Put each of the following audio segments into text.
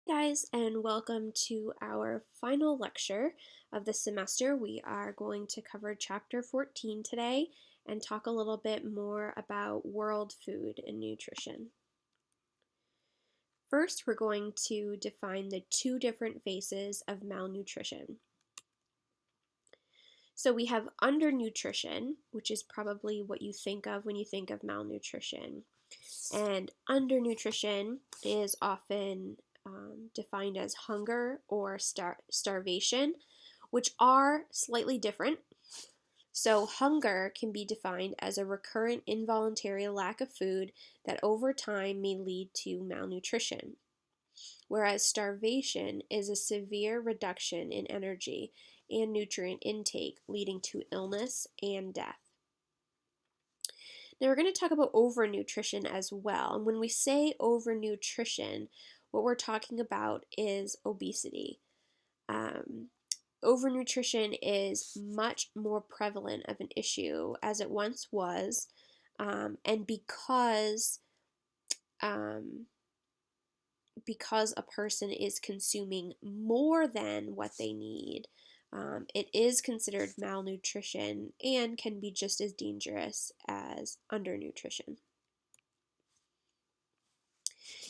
Guys, and welcome to our final lecture of the semester. We are going to cover chapter 14 today and talk a little bit more about world food and nutrition. First, we're going to define the two different phases of malnutrition. So we have undernutrition, which is probably what you think of when you think of malnutrition. And undernutrition is often defined as hunger or starvation, which are slightly different. So, hunger can be defined as a recurrent involuntary lack of food that over time may lead to malnutrition, whereas starvation is a severe reduction in energy and nutrient intake, leading to illness and death. Now, we're going to talk about overnutrition as well. And when we say overnutrition, what we're talking about is obesity. Overnutrition is much more prevalent of an issue as it once was, and because a person is consuming more than what they need, it is considered malnutrition and can be just as dangerous as undernutrition.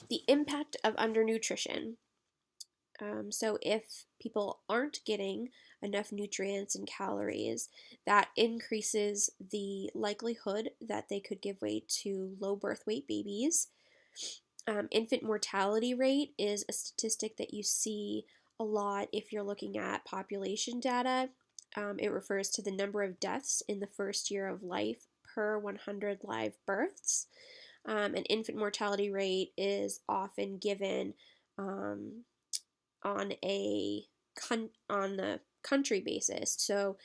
The impact of undernutrition. So if people aren't getting enough nutrients and calories, that increases the likelihood that they could give way to low birth weight babies. Infant mortality rate is a statistic that you see a lot if you're looking at population data. It refers to the number of deaths in the first year of life per 100 live births. An infant mortality rate is often given on the country basis. So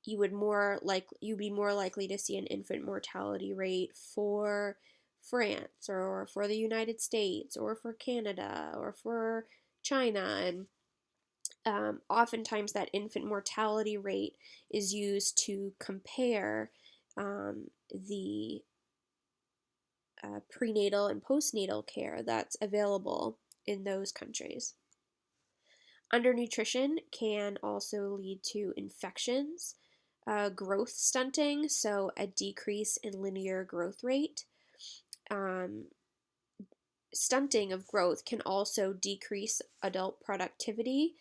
you'd be more likely to see an infant mortality rate for France or for the United States or for Canada or for China, and oftentimes that infant mortality rate is used to compare the prenatal and postnatal care that's available in those countries. Undernutrition can also lead to infections, growth stunting, so a decrease in linear growth rate. Stunting of growth can also decrease adult productivity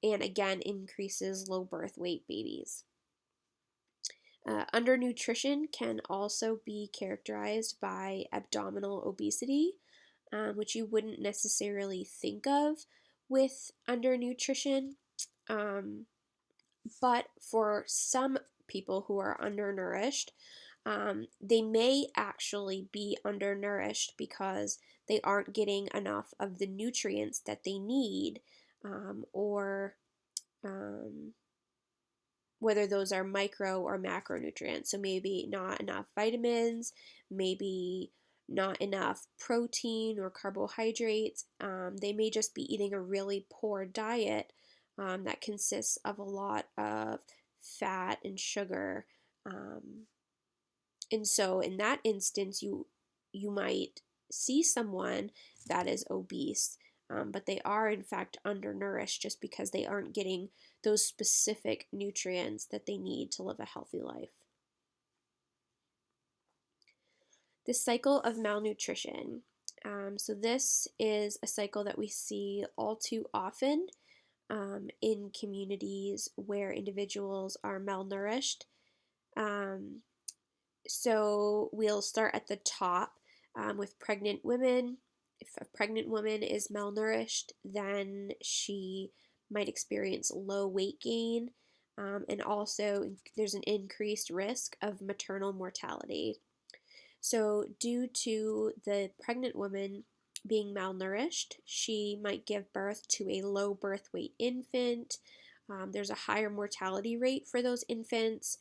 and again increases low birth weight babies. Undernutrition can also be characterized by abdominal obesity, which you wouldn't necessarily think of with undernutrition. But for some people who are undernourished, they may actually be undernourished because they aren't getting enough of the nutrients that they need, or whether those are micro or macronutrients. So maybe not enough vitamins, maybe not enough protein or carbohydrates. They may just be eating a really poor diet that consists of a lot of fat and sugar. And so in that instance, you might see someone that is obese, but they are in fact undernourished just because they aren't getting those specific nutrients that they need to live a healthy life. The cycle of malnutrition. So this is a cycle that we see all too often in communities where individuals are malnourished. So we'll start at the top with pregnant women. If a pregnant woman is malnourished, then she might experience low weight gain, and also there's an increased risk of maternal mortality. So, due to the pregnant woman being malnourished, she might give birth to a low birth weight infant. There's a higher mortality rate for those infants.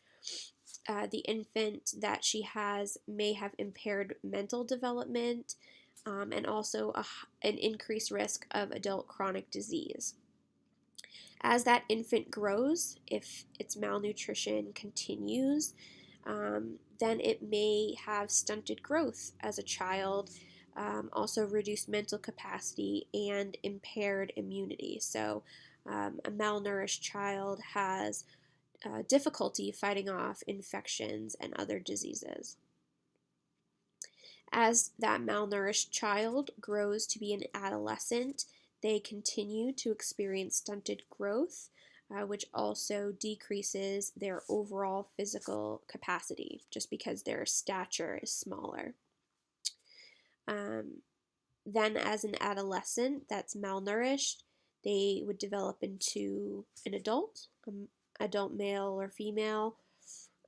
The infant that she has may have impaired mental development, and also an increased risk of adult chronic disease. As that infant grows, if its malnutrition continues, then it may have stunted growth as a child, also reduced mental capacity, and impaired immunity. So, a malnourished child has difficulty fighting off infections and other diseases. As that malnourished child grows to be an adolescent, they continue to experience stunted growth, which also decreases their overall physical capacity just because their stature is smaller. Um, then, as an adolescent that's malnourished, they would develop into an adult male or female,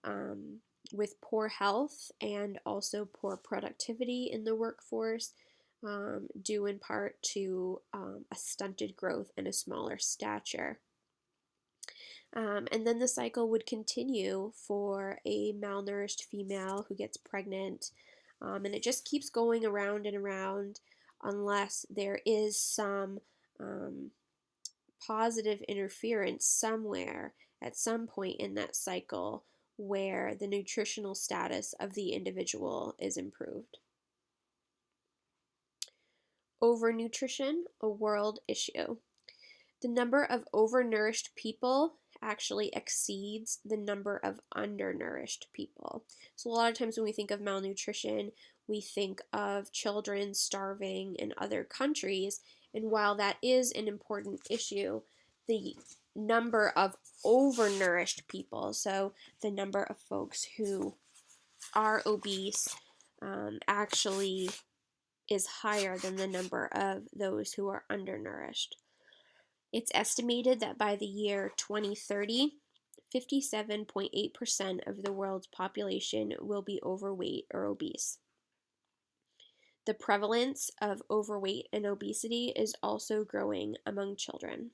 um, with poor health and also poor productivity in the workforce, due in part to a stunted growth and a smaller stature. And then the cycle would continue for a malnourished female who gets pregnant, and it just keeps going around and around unless there is some um, positive interference somewhere at some point in that cycle where the nutritional status of the individual is improved. Overnutrition, a world issue. The number of overnourished people actually exceeds the number of undernourished people. So, a lot of times when we think of malnutrition, we think of children starving in other countries. And while that is an important issue, the number of overnourished people, so the number of folks who are obese, actually is higher than the number of those who are undernourished. It's estimated that by the year 2030, 57.8% of the world's population will be overweight or obese. The prevalence of overweight and obesity is also growing among children.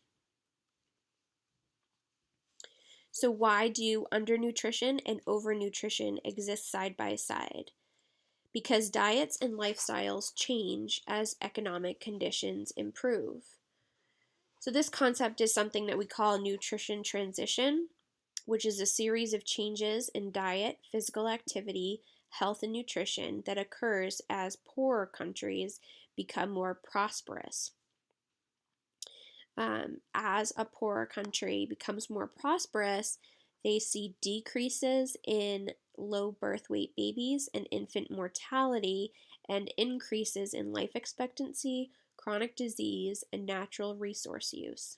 So, why do undernutrition and overnutrition exist side by side? Because diets and lifestyles change as economic conditions improve. So, this concept is something that we call nutrition transition, which is a series of changes in diet, physical activity, health, and nutrition that occurs as poorer countries become more prosperous. As a poorer country becomes more prosperous, they see decreases in low birth weight babies and infant mortality, and increases in life expectancy, chronic disease, and natural resource use.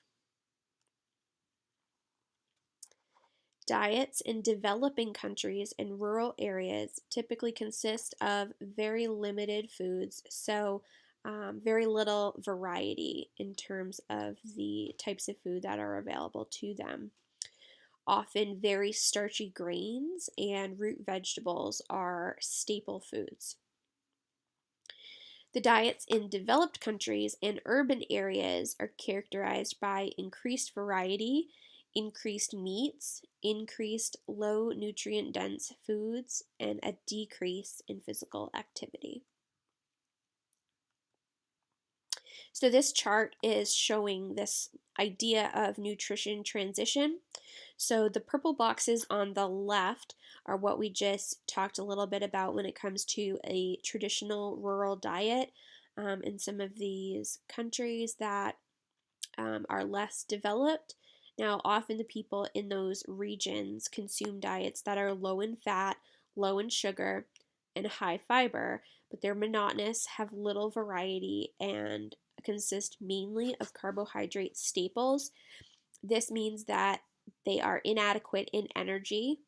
Diets in developing countries and rural areas typically consist of very limited foods, so very little variety in terms of the types of food that are available to them. Often, very starchy grains and root vegetables are staple foods. The diets in developed countries and urban areas are characterized by increased variety, increased meats, increased low nutrient dense foods, and a decrease in physical activity. So this chart is showing this idea of nutrition transition. So the purple boxes on the left are what we just talked a little bit about when it comes to a traditional rural diet in some of these countries that are less developed. Now, often the people in those regions consume diets that are low in fat, low in sugar, and high fiber, but they're monotonous, have little variety, and consist mainly of carbohydrate staples. This means that they are inadequate in energy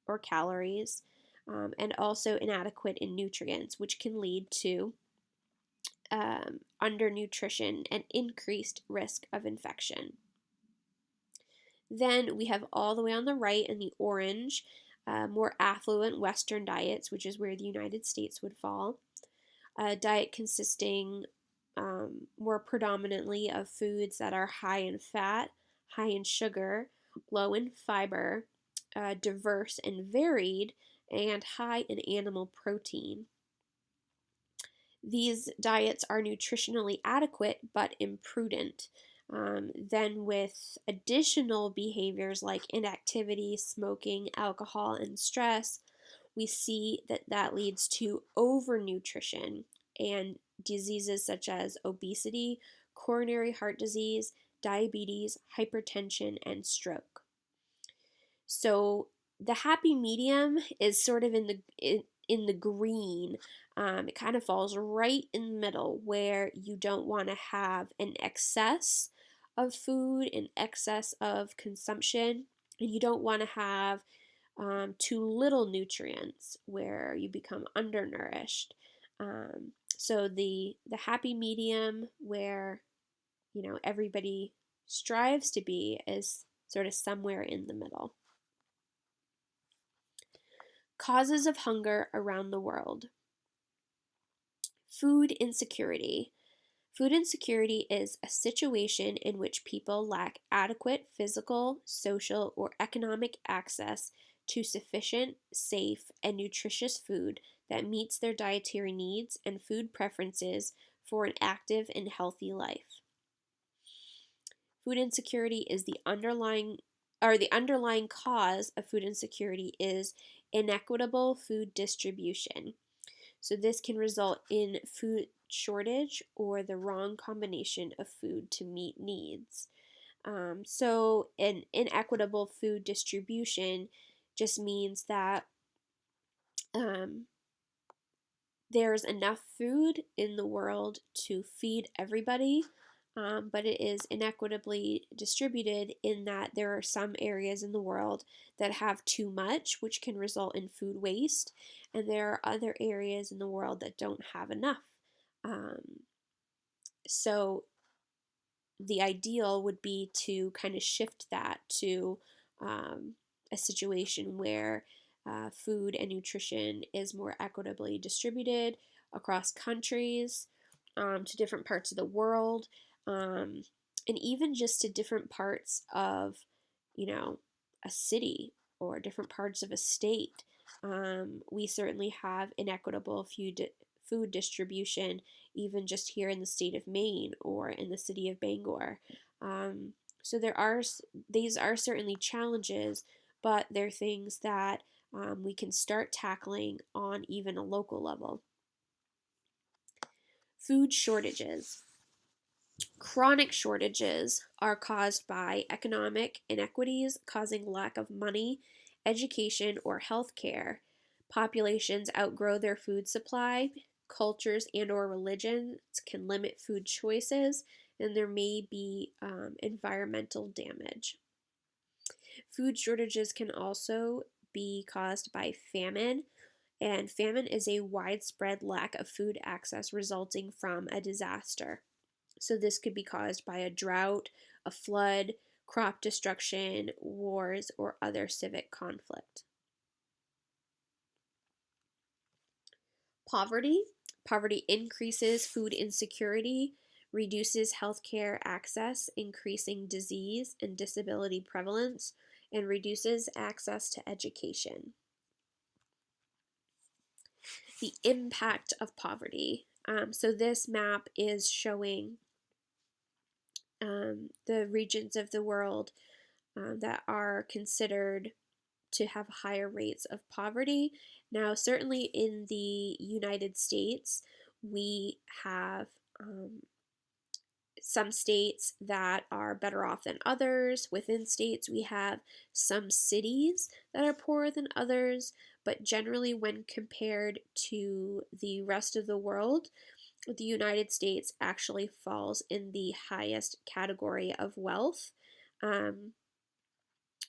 or calories, and also inadequate in nutrients, which can lead to undernutrition and increased risk of infection. Then we have all the way on the right in the orange, more affluent Western diets, which is where the United States would fall. A diet consisting more predominantly of foods that are high in fat, high in sugar, low in fiber, diverse and varied, and high in animal protein. These diets are nutritionally adequate but imprudent. Then, with additional behaviors like inactivity, smoking, alcohol, and stress, we see that that leads to overnutrition and diseases such as obesity, coronary heart disease, diabetes, hypertension, and stroke. So the happy medium is sort of in the green. It kind of falls right in the middle where you don't want to have an excess of food, an excess of consumption, and you don't want to have too little nutrients where you become undernourished. So the happy medium where everybody strives to be is sort of somewhere in the middle. Causes of hunger around the world. Food insecurity. Food insecurity is a situation in which people lack adequate physical, social, or economic access to sufficient, safe, and nutritious food that meets their dietary needs and food preferences for an active and healthy life. Food insecurity is the underlying cause of food insecurity is inequitable food distribution. So this can result in food shortage or the wrong combination of food to meet needs. So an inequitable food distribution just means that there's enough food in the world to feed everybody, but it is inequitably distributed in that there are some areas in the world that have too much, which can result in food waste, and there are other areas in the world that don't have enough. So the ideal would be to kind of shift that to a situation where food and nutrition is more equitably distributed across countries, to different parts of the world, and even just to different parts of, a city or different parts of a state. We certainly have inequitable food distribution, even just here in the state of Maine or in the city of Bangor. So these are certainly challenges, but they're things that we can start tackling on even a local level. Food shortages. Chronic shortages are caused by economic inequities causing lack of money, education, or health care. Populations outgrow their food supply. Cultures and or religions can limit food choices, and there may be environmental damage. Food shortages can also be caused by famine, and famine is a widespread lack of food access resulting from a disaster. So this could be caused by a drought, a flood, crop destruction, wars, or other civic conflict. Poverty. Poverty increases food insecurity, reduces healthcare access, increasing disease and disability prevalence, and reduces access to education. The impact of poverty. So this map is showing the regions of the world that are considered to have higher rates of poverty. Now, certainly in the United States, we have some states that are better off than others. Within states, we have some cities that are poorer than others, but generally, when compared to the rest of the world, the United States actually falls in the highest category of wealth,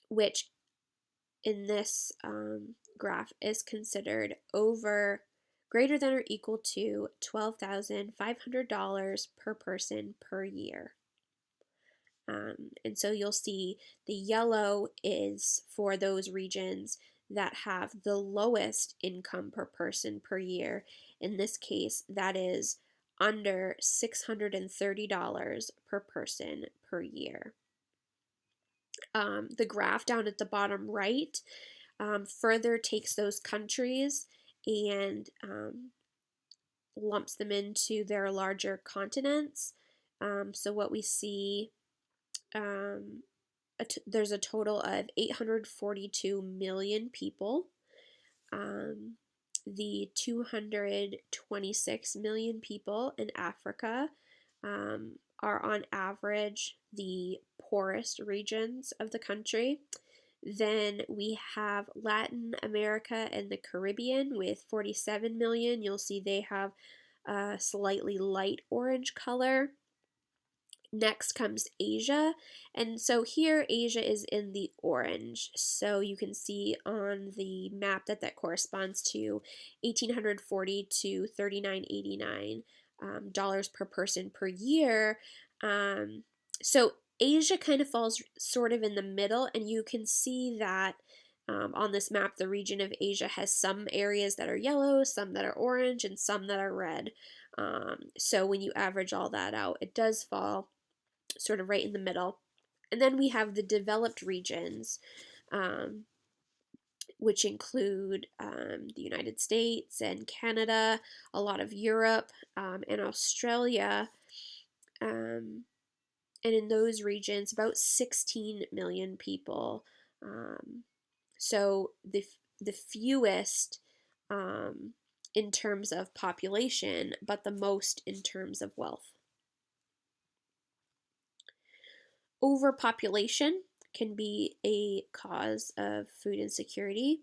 which in this graph is considered greater than or equal to $12,500 per person per year. And so you'll see the yellow is for those regions that have the lowest income per person per year. In this case, that is under $630 per person per year. The graph down at the bottom right further takes those countries and lumps them into their larger continents. So what we see, there's a total of 842 million people. the 226 million people in Africa are on average the poorest regions of the country. Then we have Latin America and the Caribbean with 47 million. You'll see they have a slightly light orange color. Next comes Asia, and so here Asia is in the orange. So you can see on the map that that corresponds to 1,840 to 3,989 dollars per person per year. So Asia kind of falls sort of in the middle, and you can see that on this map, the region of Asia has some areas that are yellow, some that are orange, and some that are red. So when you average all that out, it does fall sort of right in the middle. And then we have the developed regions, which include the United States and Canada, a lot of Europe, and Australia. And in those regions, about 16 million people. So the fewest in terms of population, but the most in terms of wealth. Overpopulation can be a cause of food insecurity.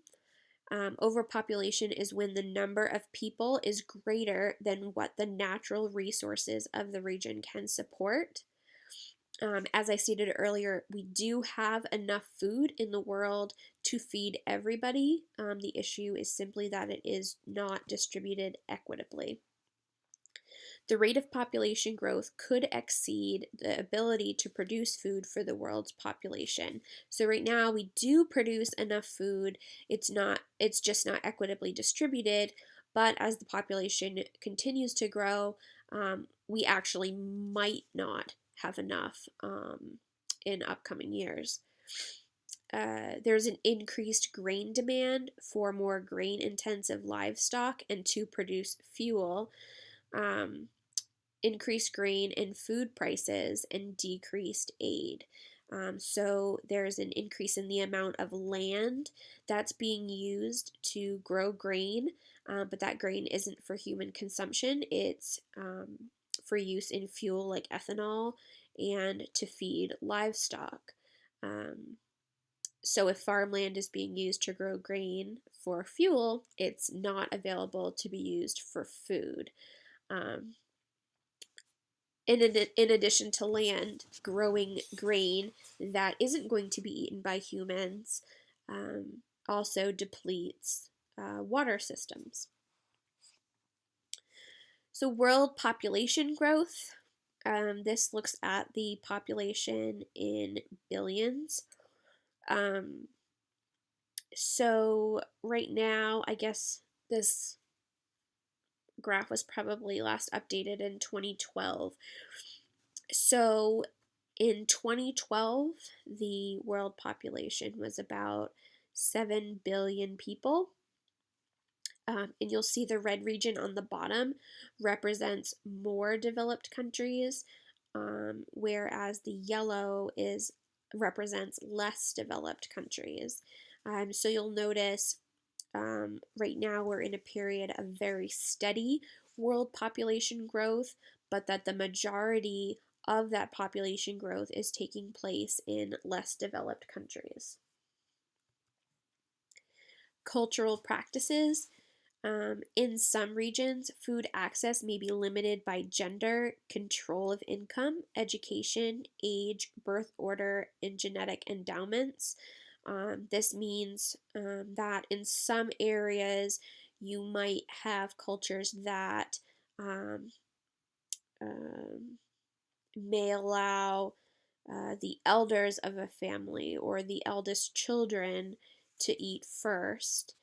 Overpopulation is when the number of people is greater than what the natural resources of the region can support. As I stated earlier, we do have enough food in the world to feed everybody. The issue is simply that it is not distributed equitably. The rate of population growth could exceed the ability to produce food for the world's population. So right now we do produce enough food. It's just not equitably distributed, but as the population continues to grow, we actually might not have enough in upcoming years. There's an increased grain demand for more grain-intensive livestock and to produce fuel. Increased grain and food prices and decreased aid. So there's an increase in the amount of land that's being used to grow grain, but that grain isn't for human consumption. It's for use in fuel like ethanol and to feed livestock. So if farmland is being used to grow grain for fuel, it's not available to be used for food. In addition to land, growing grain that isn't going to be eaten by humans also depletes water systems. So world population growth, this looks at the population in billions. So right now, I guess this graph was probably last updated in 2012. So in 2012, the world population was about 7 billion people. And you'll see the red region on the bottom represents more developed countries, whereas the yellow represents less developed countries. So you'll notice right now we're in a period of very steady world population growth, but that the majority of that population growth is taking place in less developed countries. Cultural practices. In some regions, food access may be limited by gender, control of income, education, age, birth order, and genetic endowments. This means that in some areas you might have cultures that may allow the elders of a family or the eldest children to eat first,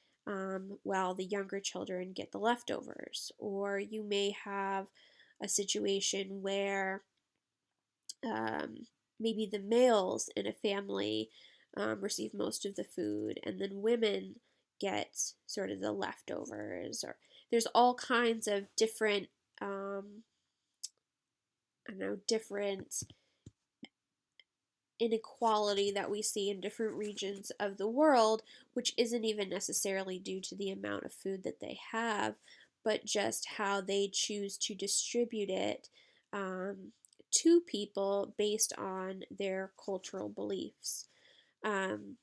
while the younger children get the leftovers. Or you may have a situation where maybe the males in a family receive most of the food, and then women get sort of the leftovers. Or there's all kinds of different, different inequality that we see in different regions of the world, which isn't even necessarily due to the amount of food that they have, but just how they choose to distribute it to people based on their cultural beliefs. Um,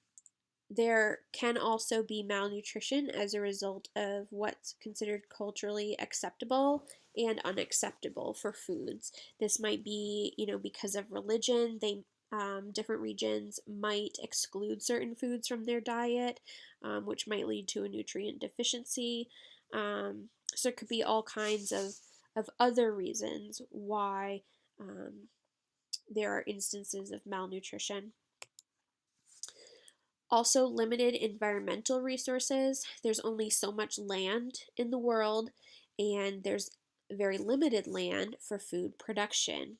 there can also be malnutrition as a result of what's considered culturally acceptable and unacceptable for foods. This might be, because of religion. Different regions might exclude certain foods from their diet, which might lead to a nutrient deficiency. So it could be all kinds of other reasons why there are instances of malnutrition. Also, limited environmental resources. There's only so much land in the world, and there's very limited land for food production.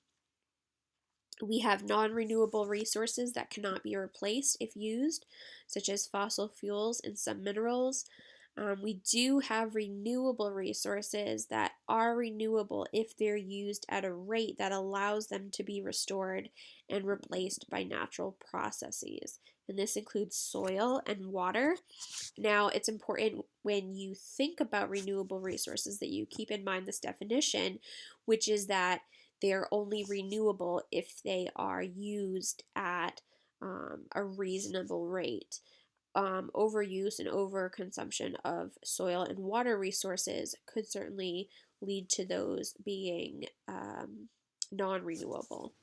We have non renewable resources that cannot be replaced if used, such as fossil fuels and some minerals. We do have renewable resources that are renewable if they're used at a rate that allows them to be restored and replaced by natural processes. And this includes soil and water. Now, it's important when you think about renewable resources that you keep in mind this definition, which is that they are only renewable if they are used at a reasonable rate. Overuse and overconsumption of soil and water resources could certainly lead to those being non renewable.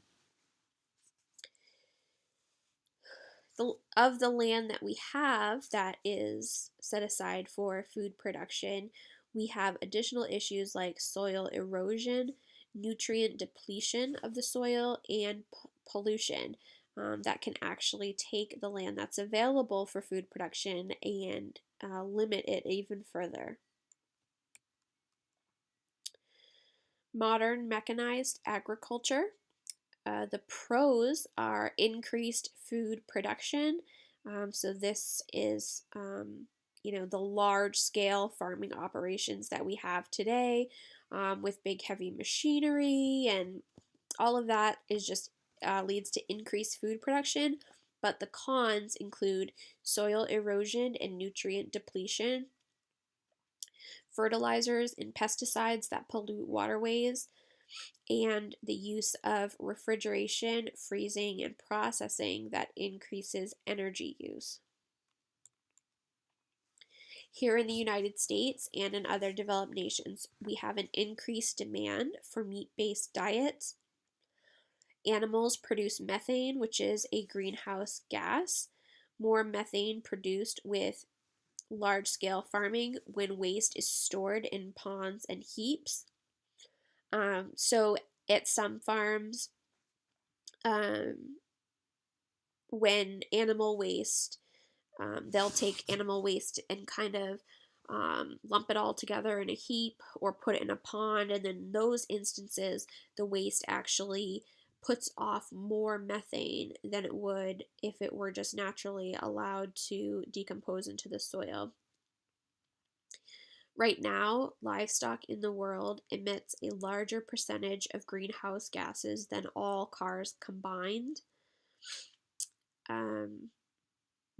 Of the land that we have that is set aside for food production, we have additional issues like soil erosion, nutrient depletion of the soil, and pollution that can actually take the land that's available for food production and limit it even further. Modern mechanized agriculture. The pros are increased food production. So this is, the large scale farming operations that we have today with big heavy machinery, and all of that is just leads to increased food production. But the cons include soil erosion and nutrient depletion, fertilizers and pesticides that pollute waterways, and the use of refrigeration, freezing, and processing that increases energy use. Here in the United States and in other developed nations, we have an increased demand for meat-based diets. Animals produce methane, which is a greenhouse gas. More methane produced with large-scale farming when waste is stored in ponds and heaps. So at some farms, um, when animal waste, they'll take animal waste and kind of lump it all together in a heap or put it in a pond, and then in those instances, the waste actually puts off more methane than it would if it were just naturally allowed to decompose into the soil. Right now, livestock in the world emits a larger percentage of greenhouse gases than all cars combined.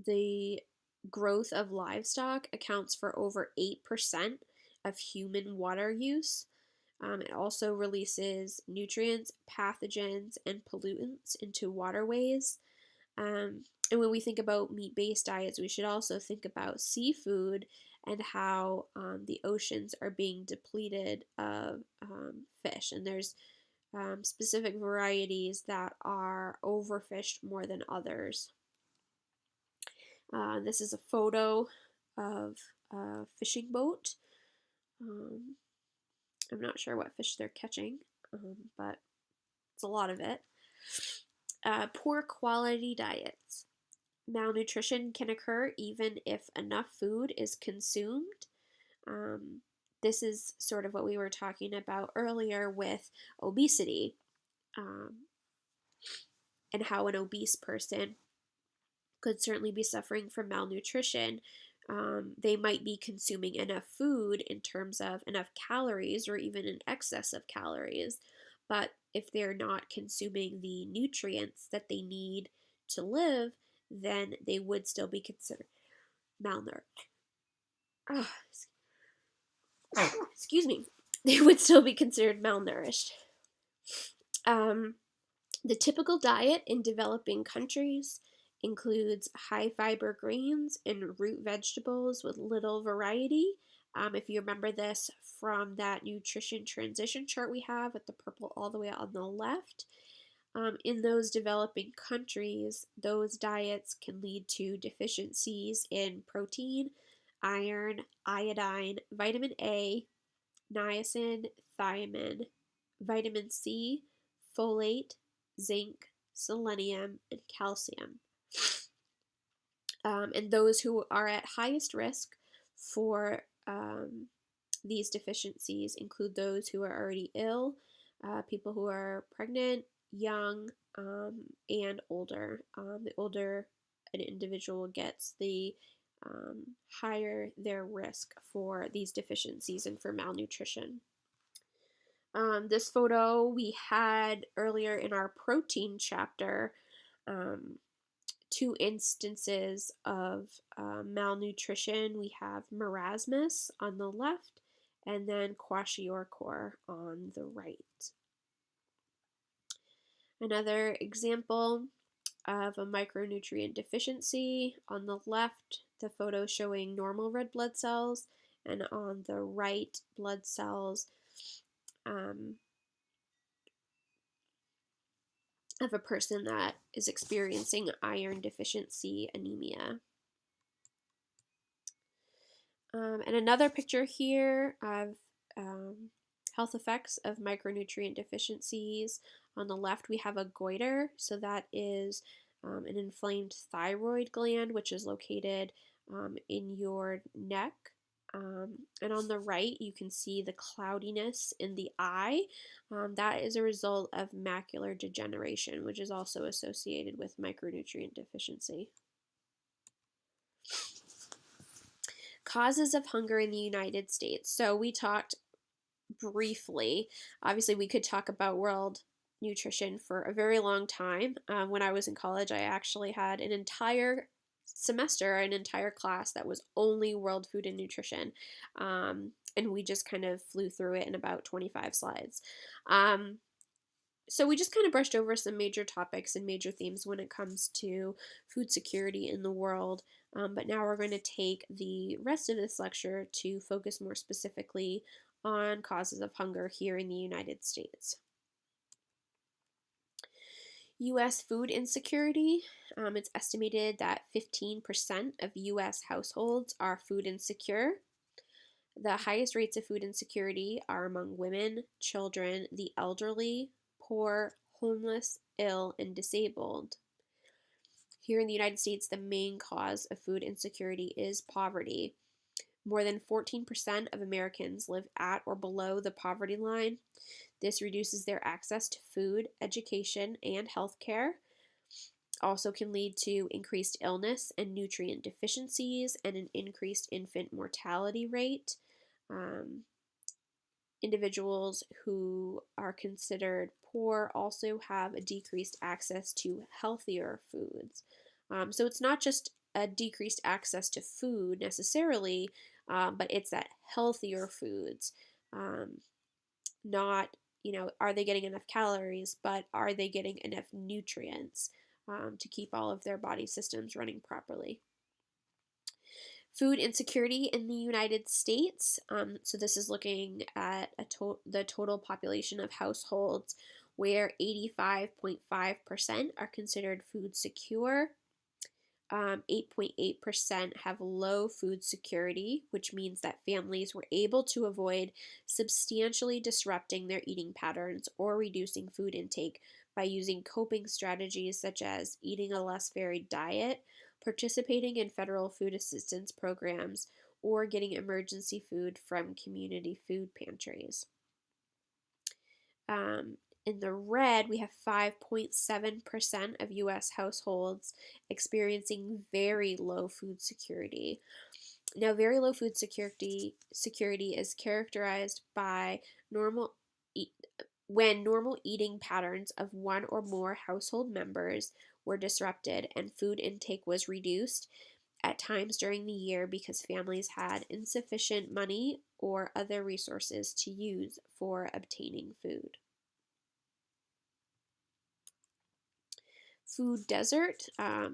The growth of livestock accounts for over 8% of human water use. It also releases nutrients, pathogens, and pollutants into waterways. And when we think about meat based diets, we should also think about seafood and how the oceans are being depleted of fish. And there's specific varieties that are overfished more than others. This is a photo of a fishing boat. I'm not sure what fish they're catching, but it's a lot of it. Poor quality diets. Malnutrition can occur even if enough food is consumed. This is sort of what we were talking about earlier with obesity, and how an obese person could certainly be suffering from malnutrition. They might be consuming enough food in terms of enough calories or even in excess of calories, but if they're not consuming the nutrients that they need to live, then they would still be considered malnourished. Oh, excuse me. They would still be considered malnourished. The typical diet in developing countries includes high fiber grains and root vegetables with little variety. If you remember this from that nutrition transition chart we have with the purple all the way on the left, in those developing countries, those diets can lead to deficiencies in protein, iron, iodine, vitamin A, niacin, thiamine, vitamin C, folate, zinc, selenium, and calcium. And those who are at highest risk for these deficiencies include those who are already ill, people who are pregnant, young, and older. The older an individual gets, the higher their risk for these deficiencies and for malnutrition. This photo we had earlier in our protein chapter, two instances of malnutrition. We have marasmus on the left and then kwashiorkor on the right. Another example of a micronutrient deficiency, on the left, the photo showing normal red blood cells, and on the right, blood cells of a person that is experiencing iron deficiency anemia. And another picture here of health effects of micronutrient deficiencies. On the left, we have a goiter, so that is an inflamed thyroid gland, which is located in your neck. And on the right, you can see the cloudiness in the eye. That is a result of macular degeneration, which is also associated with micronutrient deficiency. Causes of hunger in the United States. So we talked briefly. Obviously, we could talk about world nutrition for a very long time. When I was in college, I actually had an entire semester, an entire class that was only world food and nutrition. And we just kind of flew through it in about 25 slides. So we just kind of brushed over some major topics and major themes when it comes to food security in the world. But now we're going to take the rest of this lecture to focus more specifically on causes of hunger here in the United States. U.S. food insecurity. It's estimated that 15% of U.S. households are food insecure. The highest rates of food insecurity are among women, children, the elderly, poor, homeless, ill, and disabled. Here in the United States, the main cause of food insecurity is poverty. More than 14% of Americans live at or below the poverty line. This reduces their access to food, education, and health care. Also can lead to increased illness and nutrient deficiencies and an increased infant mortality rate. Individuals who are considered poor also have a decreased access to healthier foods. So it's not just a decreased access to food necessarily, but it's that healthier foods. Not, are they getting enough calories, but are they getting enough nutrients to keep all of their body systems running properly? Food insecurity in the United States. So this is looking at the total population of households where 85.5% are considered food secure. 8.8% have low food security, which means that families were able to avoid substantially disrupting their eating patterns or reducing food intake by using coping strategies such as eating a less varied diet, participating in federal food assistance programs, or getting emergency food from community food pantries. In the red, we have 5.7% of U.S. households experiencing very low food security. Now, very low food security is characterized by when normal eating patterns of one or more household members were disrupted and food intake was reduced at times during the year because families had insufficient money or other resources to use for obtaining food. Food desert.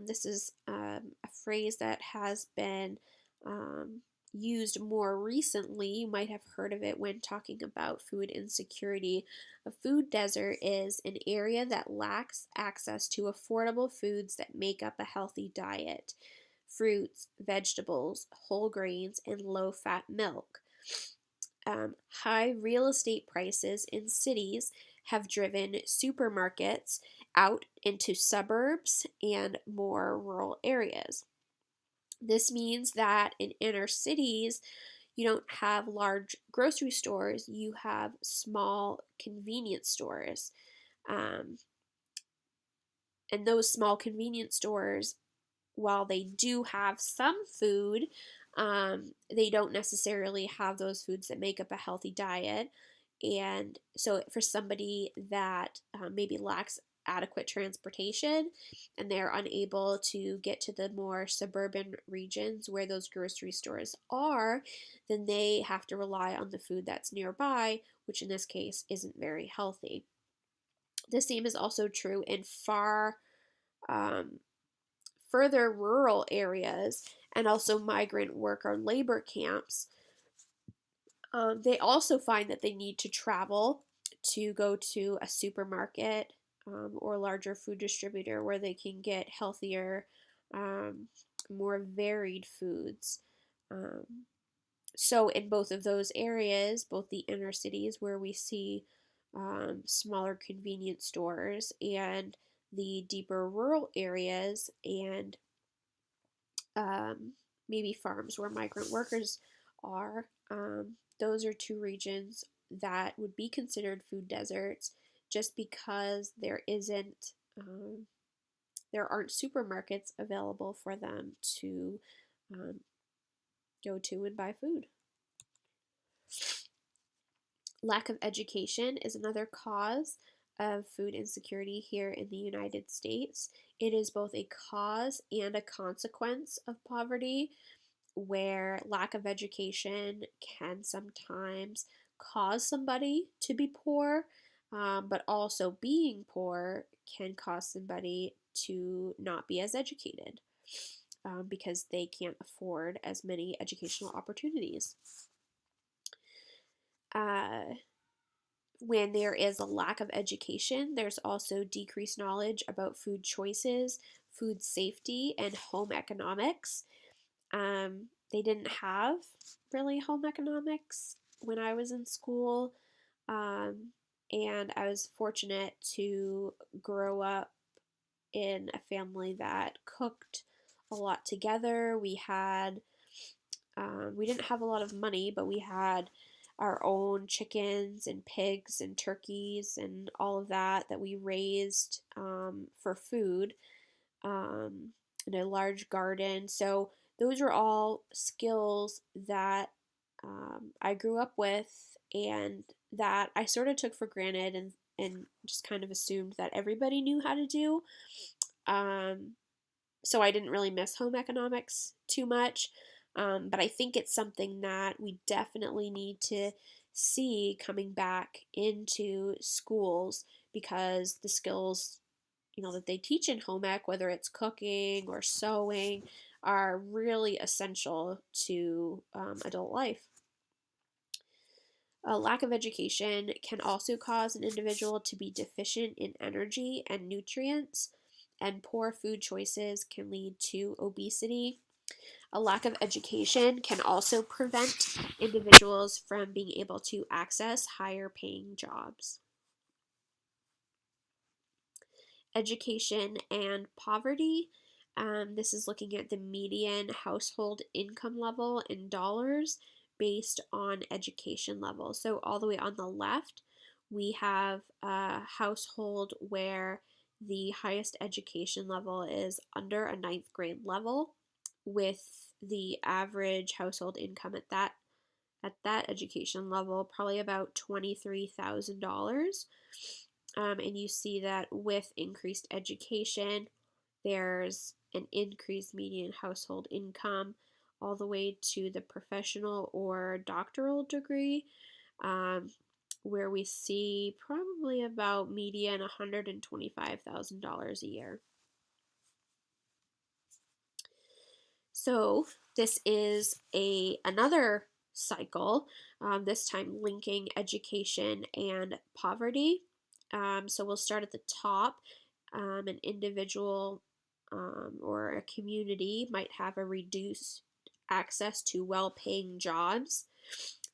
This is a phrase that has been um, used more recently. You might have heard of it when talking about food insecurity. A food desert is an area that lacks access to affordable foods that make up a healthy diet: fruits, vegetables, whole grains, and low fat milk. High real estate prices in cities have driven supermarkets out into suburbs and more rural areas. This means that in inner cities, you don't have large grocery stores, you have small convenience stores. Um, and those small convenience stores, while they do have some food, they don't necessarily have those foods that make up a healthy diet. And so, for somebody that maybe lacks adequate transportation and they're unable to get to the more suburban regions where those grocery stores are, then they have to rely on the food that's nearby, which in this case isn't very healthy. The same is also true in um, further rural areas and also migrant worker labor camps. They also find that they need to travel to go to a supermarket or larger food distributor where they can get healthier, um, more varied foods. Um, so, in both of those areas, both the inner cities where we see smaller convenience stores and the deeper rural areas and um, maybe farms where migrant workers are. Those are two regions that would be considered food deserts just because um, there aren't supermarkets available for them to um, go to and buy food. Lack of education is another cause of food insecurity here in the United States. It is both a cause and a consequence of poverty, where lack of education can sometimes cause somebody to be poor, but also being poor can cause somebody to not be as educated because they can't afford as many educational opportunities. Uh, when there is a lack of education, there's also decreased knowledge about food choices, food safety, and home economics. They didn't have really home economics when I was in school, um, and I was fortunate to grow up in a family that cooked a lot together. We didn't have a lot of money, but we had our own chickens and pigs and turkeys and all of that we raised for food in a large garden. So those are all skills that I grew up with and that I sort of took for granted and just kind of assumed that everybody knew how to do. Um, so I didn't really miss home economics too much. But I think it's something that we definitely need to see coming back into schools because the skills that they teach in home ec, whether it's cooking or sewing, are really essential to adult life. A lack of education can also cause an individual to be deficient in energy and nutrients, and poor food choices can lead to obesity. A lack of education can also prevent individuals from being able to access higher paying jobs. Education and poverty. This is looking at the median household income level in dollars based on education level. So, all the way on the left, we have a household where the highest education level is under a ninth grade level, with the average household income at that at that education level, probably about $23,000. And you see that with increased education, there's an increased median household income all the way to the professional or doctoral degree, um, where we see probably about median $125,000 a year. So this is another cycle, this time linking education and poverty. So we'll start at the top. An individual or a community might have a reduced access to well-paying jobs.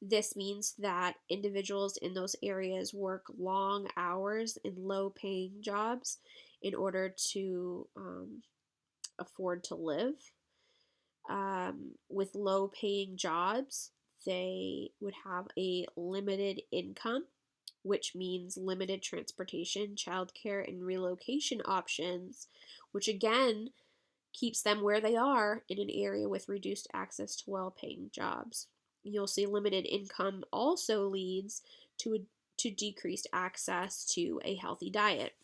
This means that individuals in those areas work long hours in low-paying jobs in order to afford to live. With low paying jobs, they would have a limited income, which means limited transportation, childcare, and relocation options, which again keeps them where they are in an area with reduced access to well paying jobs. You'll see limited income also leads to decreased access to a healthy diet.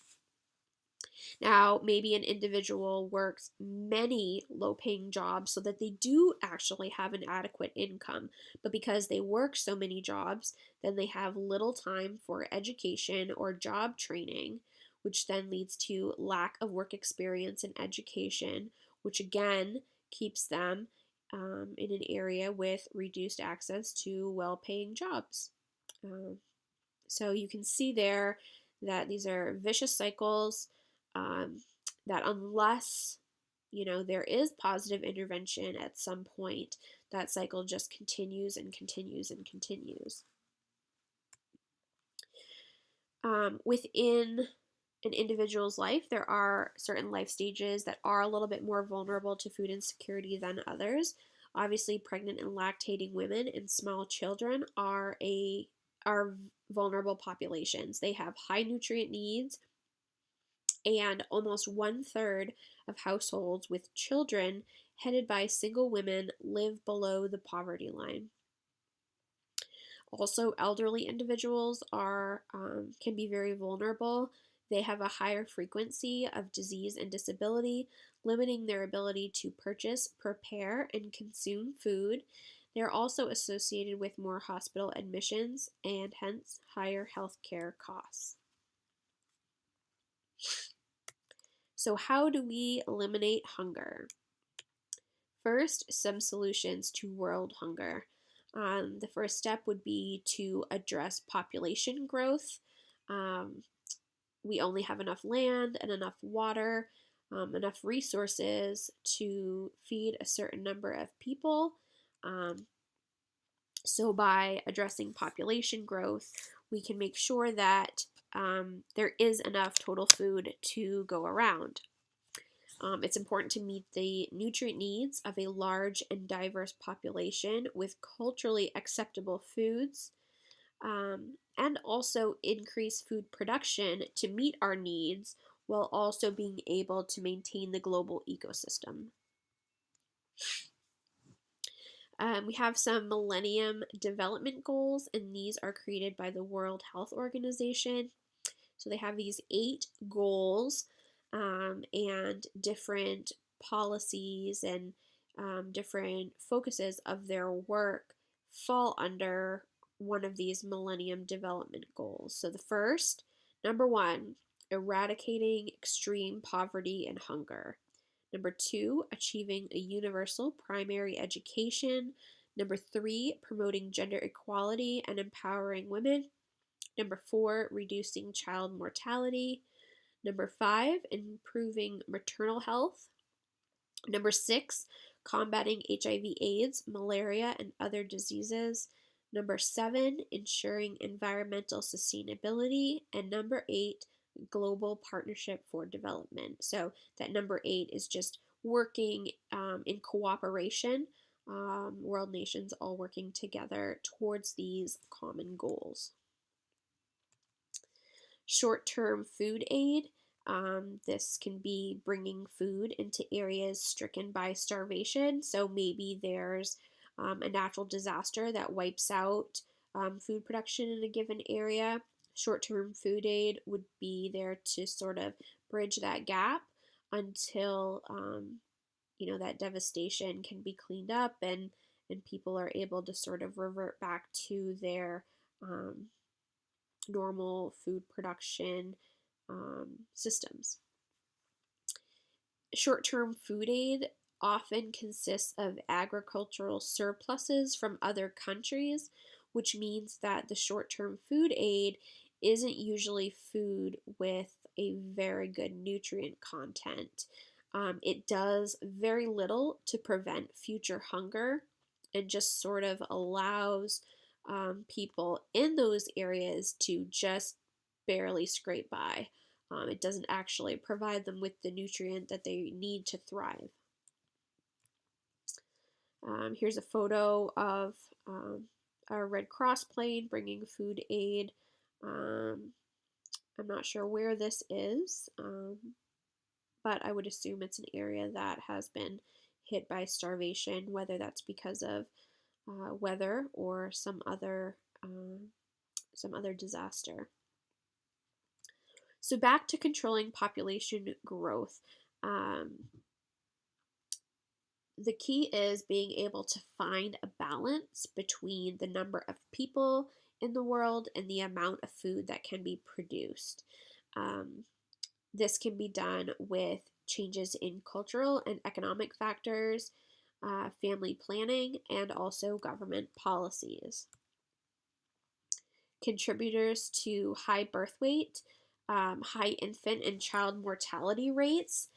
Now, maybe an individual works many low paying jobs so that they do actually have an adequate income, but because they work so many jobs, then they have little time for education or job training, which then leads to lack of work experience and education, which again keeps them in an area with reduced access to well paying jobs. So you can see there that these are vicious cycles, um, that unless there is positive intervention at some point, that cycle just continues and continues and continues. Within an individual's life, there are certain life stages that are a little bit more vulnerable to food insecurity than others. Obviously, pregnant and lactating women and small children are vulnerable populations. They have high nutrient needs, and almost 1/3 of households with children headed by single women live below the poverty line. Also, elderly individuals can be very vulnerable. They have a higher frequency of disease and disability, limiting their ability to purchase, prepare, and consume food. They're also associated with more hospital admissions and hence higher healthcare costs. So, how do we eliminate hunger? First, some solutions to world hunger. The first step would be to address population growth. We only have enough land and enough water, enough resources to feed a certain number of people. So, by addressing population growth, we can make sure that there is enough total food to go around. It's important to meet the nutrient needs of a large and diverse population with culturally acceptable foods, and also increase food production to meet our needs while also being able to maintain the global ecosystem. We have some Millennium Development Goals, and these are created by the World Health Organization. So they have these 8 goals, and different policies and different focuses of their work fall under one of these Millennium Development Goals. So the first, number 1, eradicating extreme poverty and hunger. Number 2, achieving a universal primary education. Number 3, promoting gender equality and empowering women. Number 4, reducing child mortality. Number 5, improving maternal health. Number 6, combating HIV/AIDS, malaria, and other diseases. Number 7, ensuring environmental sustainability. And number 8, global partnership for development. So that number 8 is just working in cooperation, world nations all working together towards these common goals. Short-term food aid. This can be bringing food into areas stricken by starvation. So maybe there's a natural disaster that wipes out food production in a given area. Short-term food aid would be there to sort of bridge that gap until that devastation can be cleaned up and people are able to sort of revert back to their normal food production systems. Short-term food aid often consists of agricultural surpluses from other countries, which means that the short-term food aid isn't usually food with a very good nutrient content. It does very little to prevent future hunger and just sort of allows people in those areas to just barely scrape by. It doesn't actually provide them with the nutrient that they need to thrive. Here's a photo of our Red Cross plane bringing food aid. I'm not sure where this is, but I would assume it's an area that has been hit by starvation, whether that's because of weather or some other disaster. So back to controlling population growth. The key is being able to find a balance between the number of people in the world and the amount of food that can be produced. This can be done with changes in cultural and economic factors, family planning, and also government policies. Contributors to high birth weight, high infant and child mortality rates.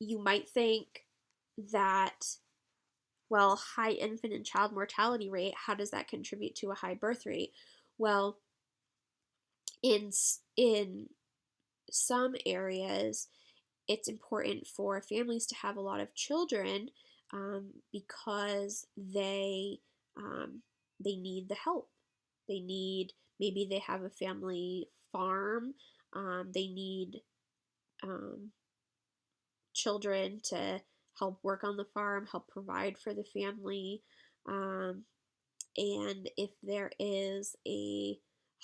You might think that, well, high infant and child mortality rate, how does that contribute to a high birth rate? Well, in some areas, it's important for families to have a lot of children because they need the help. Maybe they have a family farm. They need children to help work on the farm, help provide for the family. And if there is a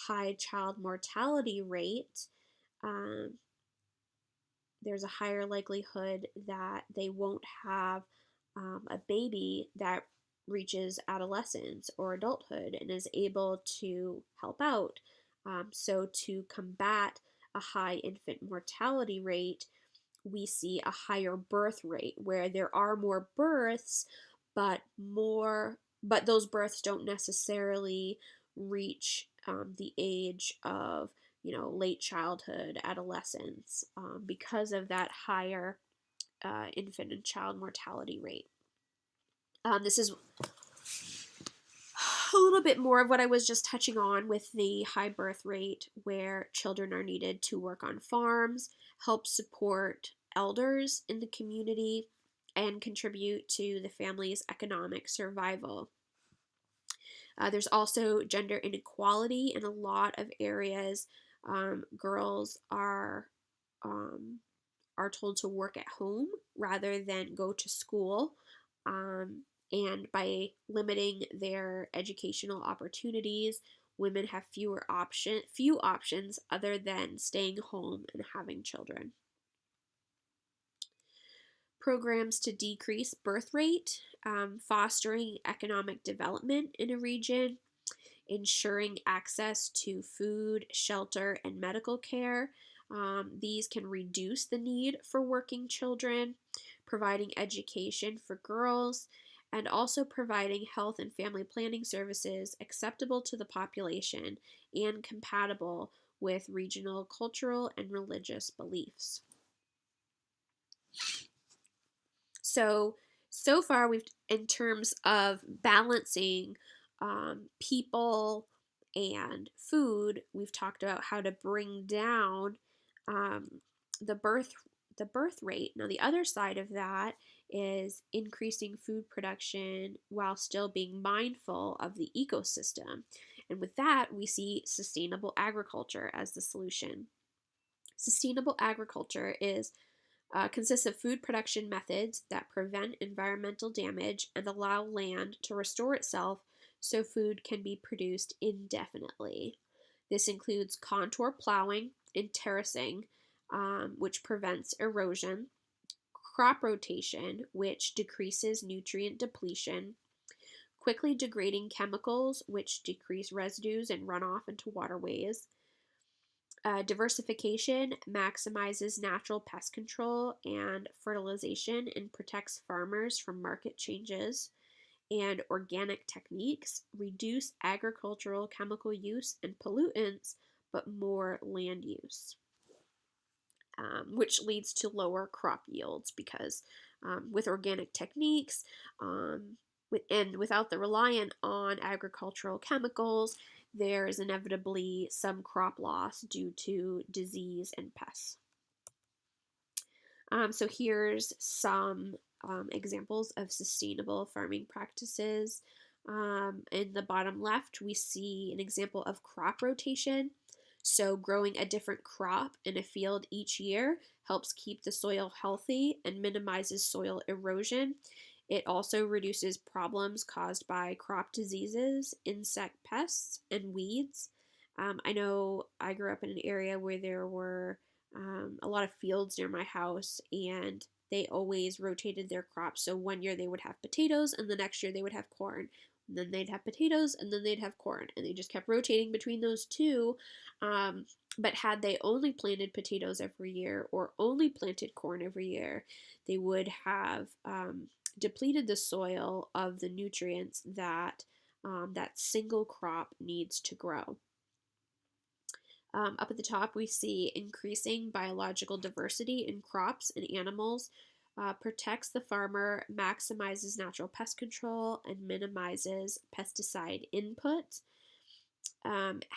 high child mortality rate, there's a higher likelihood that they won't have a baby that reaches adolescence or adulthood and is able to help out. So to combat a high infant mortality rate, we see a higher birth rate where there are more births, but those births don't necessarily reach the age of late childhood, adolescence, because of that higher infant and child mortality rate. This is a little bit more of what I was just touching on with the high birth rate, where children are needed to work on farms, help support elders in the community, and contribute to the family's economic survival. There's also gender inequality in a lot of areas. Girls are told to work at home rather than go to school. And by limiting their educational opportunities, women have few options other than staying home and having children. Programs to decrease birth rate, fostering economic development in a region, ensuring access to food, shelter, and medical care. These can reduce the need for working children, providing education for girls, and also providing health and family planning services acceptable to the population and compatible with regional, cultural, and religious beliefs. So far in terms of balancing people and food, we've talked about how to bring down the birth rate. Now, the other side of that is increasing food production while still being mindful of the ecosystem. And with that, we see sustainable agriculture as the solution. Sustainable agriculture is Consists of food production methods that prevent environmental damage and allow land to restore itself so food can be produced indefinitely. This includes contour plowing and terracing, which prevents erosion, crop rotation, which decreases nutrient depletion, quickly degrading chemicals, which decrease residues and runoff into waterways. Diversification maximizes natural pest control and fertilization and protects farmers from market changes. And organic techniques reduce agricultural chemical use and pollutants, but more land use, which leads to lower crop yields because with organic techniques, and without the reliance on agricultural chemicals, there is inevitably some crop loss due to disease and pests. So here's some examples of sustainable farming practices. In the bottom left, we see an example of crop rotation. So growing a different crop in a field each year helps keep the soil healthy and minimizes soil erosion. It also reduces problems caused by crop diseases, insect pests, and weeds. I know I grew up in an area where there were a lot of fields near my house, and they always rotated their crops. So one year they would have potatoes, and the next year they would have corn. And then they'd have potatoes, and then they'd have corn, and they just kept rotating between those two. But had they only planted potatoes every year or only planted corn every year, they would have depleted the soil of the nutrients that that single crop needs to grow. Up at the top, we see increasing biological diversity in crops and animals protects the farmer, maximizes natural pest control, and minimizes pesticide input.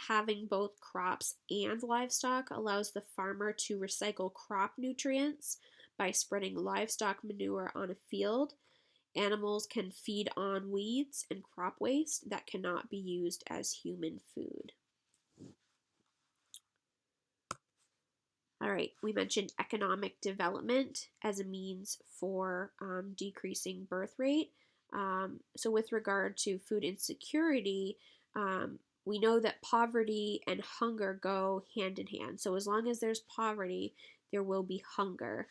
Having both crops and livestock allows the farmer to recycle crop nutrients by spreading livestock manure on a field. Animals can feed on weeds and crop waste that cannot be used as human food. All right, we mentioned economic development as a means for decreasing birth rate. So with regard to food insecurity, we know that poverty and hunger go hand in hand. So as long as there's poverty, there will be hunger.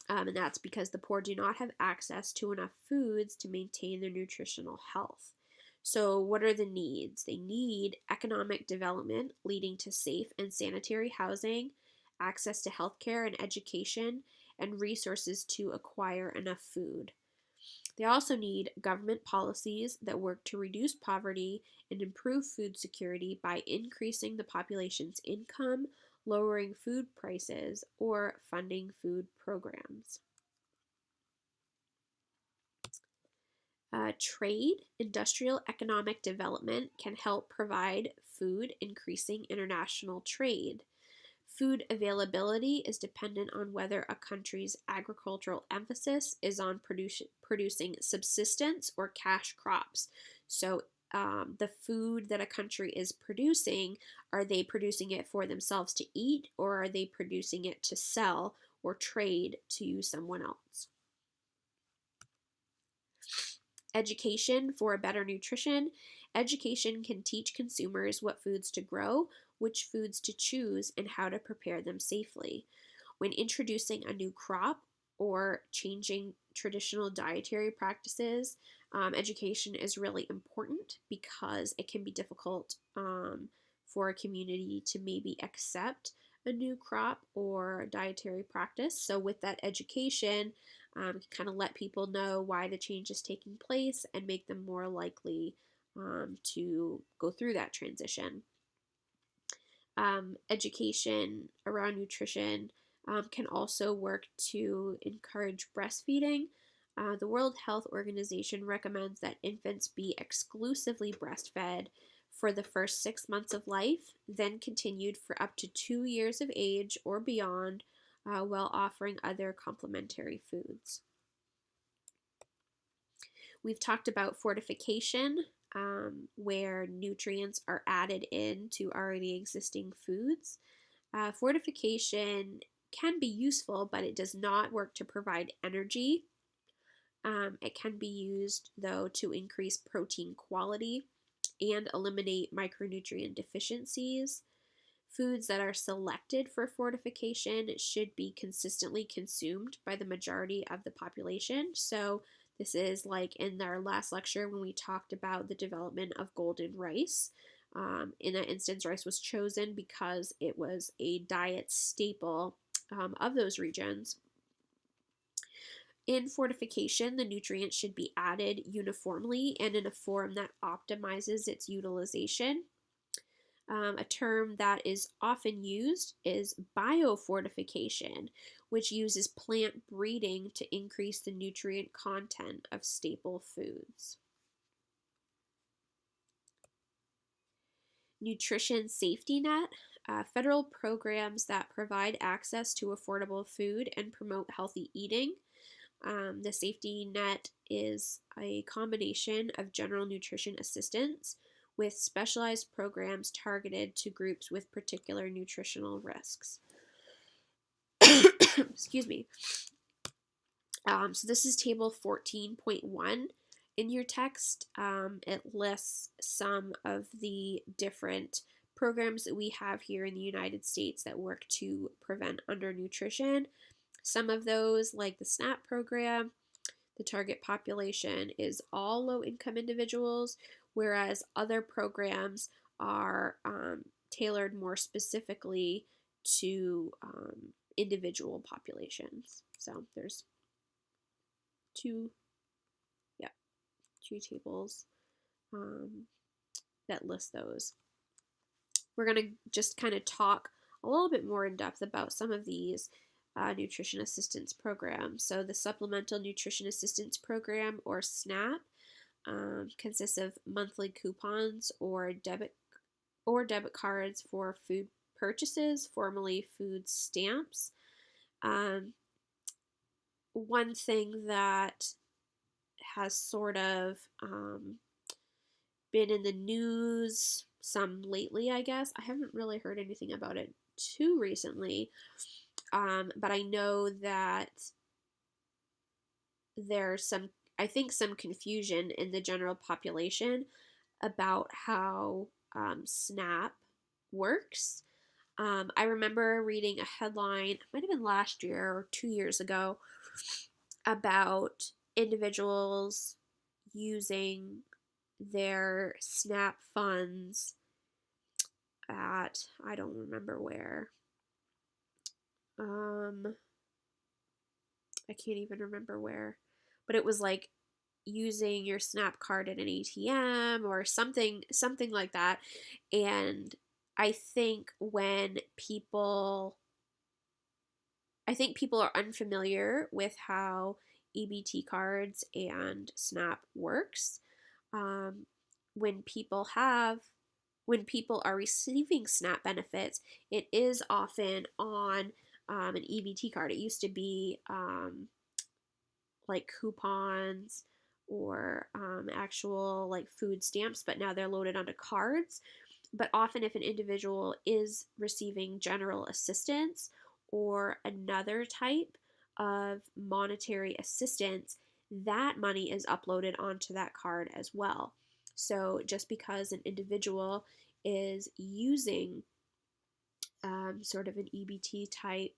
And that's because the poor do not have access to enough foods to maintain their nutritional health. So what are the needs? They need economic development leading to safe and sanitary housing, access to healthcare and education, and resources to acquire enough food. They also need government policies that work to reduce poverty and improve food security by increasing the population's income, lowering food prices, or funding food programs. Trade, industrial economic development can help provide food, increasing international trade. Food availability is dependent on whether a country's agricultural emphasis is on producing subsistence or cash crops. So, the food that a country is producing, are they producing it for themselves to eat, or are they producing it to sell or trade to someone else? Education for better nutrition. Education can teach consumers what foods to grow, which foods to choose, and how to prepare them safely. When introducing a new crop or changing traditional dietary practices, education is really important because it can be difficult for a community to maybe accept a new crop or dietary practice. So, with that education, kind of let people know why the change is taking place and make them more likely to go through that transition. Education around nutrition can also work to encourage breastfeeding. The World Health Organization recommends that infants be exclusively breastfed for the first 6 months of life, then continued for up to 2 years of age or beyond, while offering other complementary foods. We've talked about fortification, where nutrients are added in to already existing foods. Fortification can be useful, but it does not work to provide energy. It can be used, though, to increase protein quality and eliminate micronutrient deficiencies. Foods that are selected for fortification should be consistently consumed by the majority of the population. So, this is like in our last lecture when we talked about the development of golden rice. In that instance, rice was chosen because it was a diet staple of those regions. In fortification, the nutrients should be added uniformly and in a form that optimizes its utilization. A term that is often used is biofortification, which uses plant breeding to increase the nutrient content of staple foods. Nutrition safety net. Federal programs that provide access to affordable food and promote healthy eating. The safety net is a combination of general nutrition assistance with specialized programs targeted to groups with particular nutritional risks. Excuse me. So this is table 14.1 in your text. It lists some of the different programs that we have here in the United States that work to prevent undernutrition. Some of those, like the SNAP program, the target population is all low-income individuals, whereas other programs are tailored more specifically to individual populations. So there's two tables that list those. We're going to just kind of talk a little bit more in depth about some of these nutrition assistance programs. So the Supplemental Nutrition Assistance Program, or SNAP, consists of monthly coupons or debit cards for food purchases, formerly food stamps. One thing that has sort of been in the news some lately, I guess. I haven't really heard anything about it too recently, but I know that there's some confusion in the general population about how SNAP works. I remember reading a headline, it might have been last year or 2 years ago, about individuals using their SNAP funds at, I don't remember where. I can't even remember where, but it was like using your SNAP card at an ATM or something like that. And I think people are unfamiliar with how EBT cards and SNAP works. When people are receiving SNAP benefits, it is often on an EBT card. It used to be like coupons or actual like food stamps, but now they're loaded onto cards. But often, if an individual is receiving general assistance or another type of monetary assistance, that money is uploaded onto that card as well. So just because an individual is using sort of an EBT type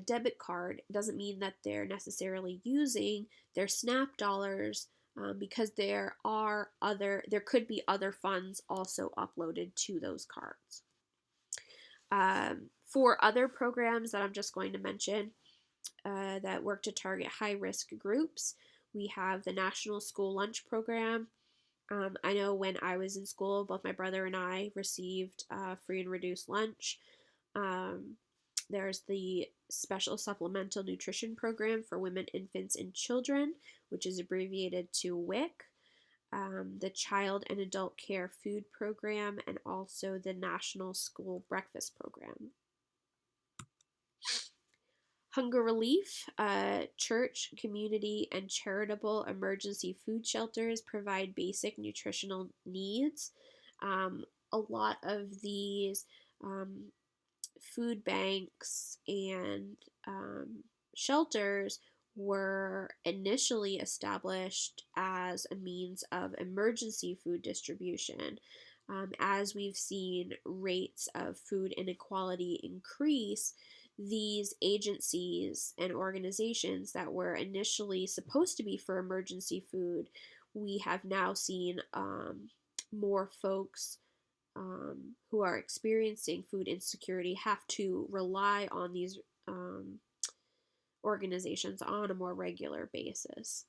debit card doesn't mean that they're necessarily using their SNAP dollars, because there could be other funds also uploaded to those cards. For other programs that I'm just going to mention that work to target high-risk groups, we have the National School Lunch Program. I know when I was in school, both my brother and I received free and reduced lunch. There's the Special Supplemental Nutrition Program for Women, Infants, and Children, which is abbreviated to WIC. The Child and Adult Care Food Program, and also the National School Breakfast Program. Hunger relief, church, community, and charitable emergency food shelters provide basic nutritional needs. A lot of these food banks and shelters were initially established as a means of emergency food distribution. As we've seen rates of food inequality increase, these agencies and organizations that were initially supposed to be for emergency food, we have now seen more folks who are experiencing food insecurity have to rely on these organizations on a more regular basis.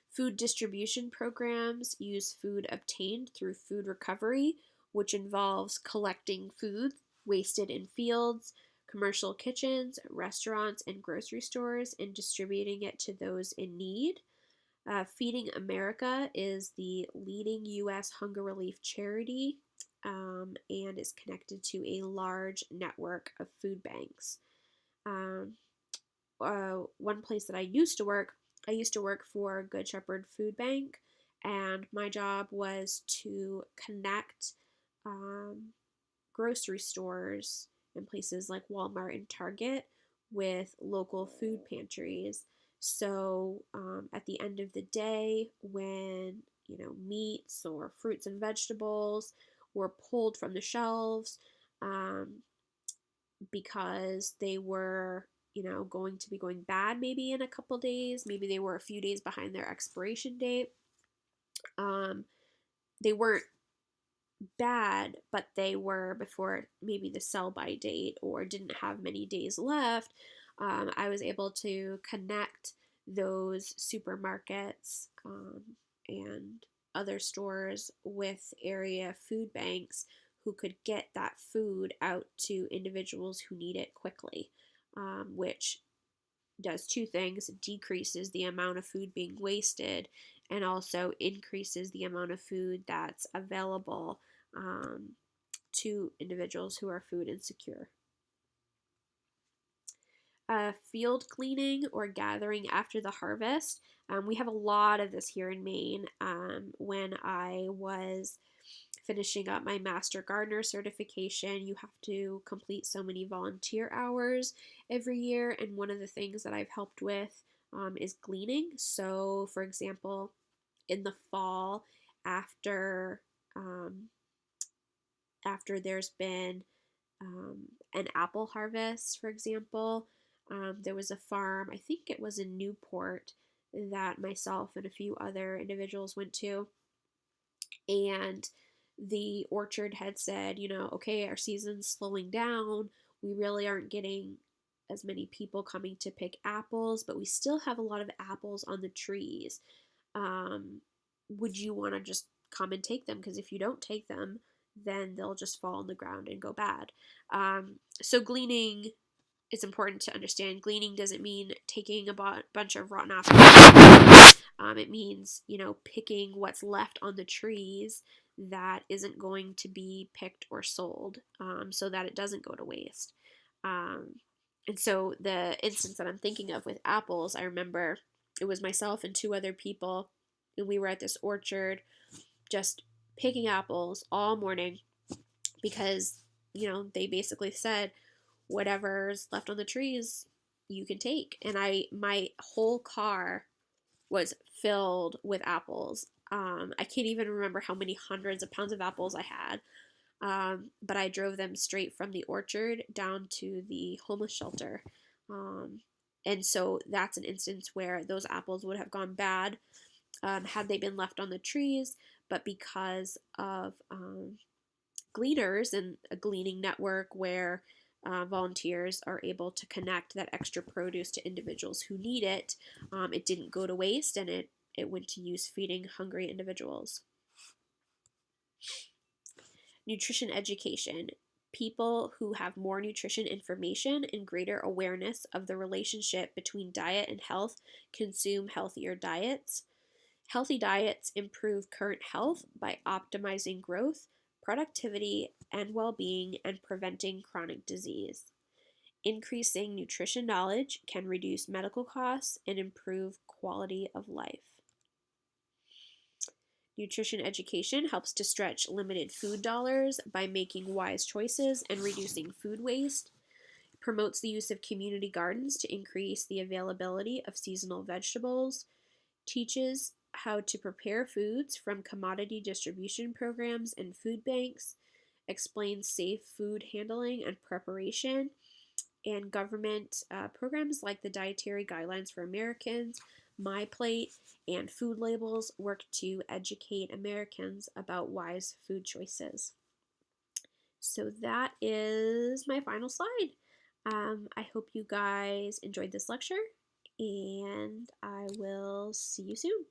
Food distribution programs use food obtained through food recovery, which involves collecting food wasted in fields, commercial kitchens, restaurants, and grocery stores and distributing it to those in need. Feeding America is the leading U.S. hunger relief charity and is connected to a large network of food banks. One place that I used to work for Good Shepherd Food Bank, and my job was to connect grocery stores and places like Walmart and Target with local food pantries. So at the end of the day, when meats or fruits and vegetables were pulled from the shelves because they were going to be going bad maybe in a couple days, maybe they were a few days behind their expiration date. They weren't bad, but they were before maybe the sell by date or didn't have many days left. I was able to connect those supermarkets and other stores with area food banks who could get that food out to individuals who need it quickly, which does two things: it decreases the amount of food being wasted and also increases the amount of food that's available to individuals who are food insecure. Field cleaning or gathering after the harvest. We have a lot of this here in Maine. When I was finishing up my Master Gardener certification, you have to complete so many volunteer hours every year, and one of the things that I've helped with is gleaning. So, for example, in the fall, after there's been an apple harvest, for example, there was a farm, I think it was in Newport, that myself and a few other individuals went to, and the orchard had said, okay, our season's slowing down. We really aren't getting as many people coming to pick apples, but we still have a lot of apples on the trees. Would you want to just come and take them? Because if you don't take them, then they'll just fall on the ground and go bad. So gleaning, it's important to understand, gleaning doesn't mean taking a bunch of rotten apples. It means, picking what's left on the trees that isn't going to be picked or sold, so that it doesn't go to waste. And so the instance that I'm thinking of with apples, I remember it was myself and two other people, and we were at this orchard just picking apples all morning because, they basically said, whatever's left on the trees, you can take. And my whole car was filled with apples. I can't even remember how many hundreds of pounds of apples I had. But I drove them straight from the orchard down to the homeless shelter. And so that's an instance where those apples would have gone bad had they been left on the trees, but because of gleaners and a gleaning network where volunteers are able to connect that extra produce to individuals who need it, it didn't go to waste, and it went to use feeding hungry individuals. Nutrition education. People who have more nutrition information and greater awareness of the relationship between diet and health consume healthier diets. Healthy diets improve current health by optimizing growth, productivity, and well-being, and preventing chronic disease. Increasing nutrition knowledge can reduce medical costs and improve quality of life. Nutrition education helps to stretch limited food dollars by making wise choices and reducing food waste. It promotes the use of community gardens to increase the availability of seasonal vegetables. Teaches how to prepare foods from commodity distribution programs and food banks. Explains safe food handling and preparation. And government programs like the Dietary Guidelines for Americans, My Plate, and food labels work to educate Americans about wise food choices. So that is my final slide. I hope you guys enjoyed this lecture, and I will see you soon.